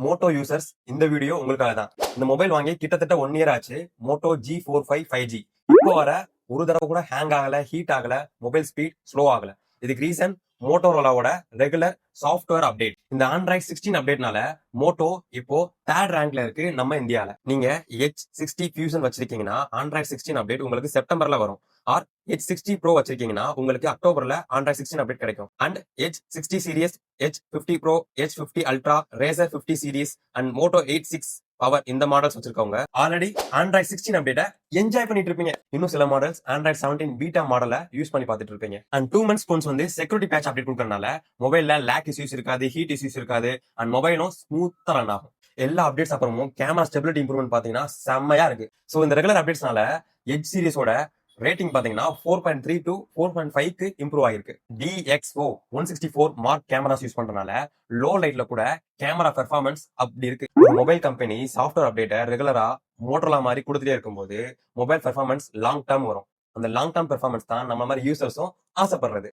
Moto users இந்த video உங்களுக்காக தான். இந்த மொபைல் வாங்கி கிட்டத்தட்ட 1 இயர் ஆச்சு. Moto G45 5G. இப்போ வர ஒரு தடவை கூட ஹேங் ஆகல, ஹீட் ஆகல, மொபைல் ஸ்பீட் ஸ்லோ ஆகல. இதுக்கு ரீசன் மோட்டோரோலாவோட ரெகுலர் சாஃப்ட்வேர் அப்டேட். இந்த ஆண்ட்ராய்ட் 16 அப்டேட்னால மோட்டோ இப்போ 3rd ரேங்க்ல இருக்கு நம்ம இந்தியால. நீங்க H60 Fusion வச்சிருக்கீங்கன்னா ஆண்ட்ராய்ட் 16 அப்டேட் உங்களுக்கு செப்டம்பர்ல வரும். ஆர் H60 Pro வச்சிருக்கீங்கன்னா உங்களுக்கு அக்டோபர்ல ஆண்ட்ராய்ட் 16 அப்டேட் கிடைக்கும். And H60 series, H50 Pro, H50 Ultra, Razer 50 series and Moto 86 power இந்த மாடல்ஸ் வச்சிருக்கவங்க ஆல்ரெடி ஆண்ட்ராய்ட் 16 அப்டேட்டை என்ஜாய் பண்ணிட்டு இருப்பீங்க. இன்னும் சில மாடல்ஸ் ஆண்ட்ராய்ட் 17 பீட்டா மாடல யூஸ் பண்ணி பார்த்துட்டு இருப்பீங்க. அண்ட் 2 months ஒன்ஸ் வந்து செக்யூரிட்டி பேட்ச் அப்டேட் கொடுக்கறதுனால மொபைல்ல லேக் இஷ்யூஸ் இருக்காது, ஹீட் இஷ்யூஸ் இருக்காது, அண்ட் மொபைலும் ஸ்மூத்தா ரன் ஆகும். எல்லா அப்டேட்ஸ் அப்புறமும் கேமரா ஸ்டெபிலிட்டி இம்ப்ரூவ்மெண்ட் பாத்தீங்கன்னா செம்மையா இருக்கு. ஸோ இந்த ரெகுலர் அப்டேட்ஸ்னால எட்ஜ் சீரிஸோட ரேட்டிங் பாத்தீங்கன்னா 4.3 to 4.5க்கு இம்ப்ரூவ் ஆயிருக்கு. DxO 164 மார்க் கேமராஸ் யூஸ் பண்றதுனால லோ லைட்ல கூட கேமரா பெர்ஃபார்மன்ஸ் அப்படி இருக்கு. ஒரு மொபைல் கம்பெனி சாஃப்ட்வேர் அப்டேட்டை ரெகுலரா மோட்டோரோலா மாதிரி கொடுத்துட்டே இருக்கும்போது மொபைல் பெர்ஃபார்மன்ஸ் லாங் டேர்ம் வரும். அந்த லாங் டேர்ம் பெர்ஃபார்மன்ஸ் தான் நம்ம மாதிரி யூசர்ஸும் ஆசைப்படுறது.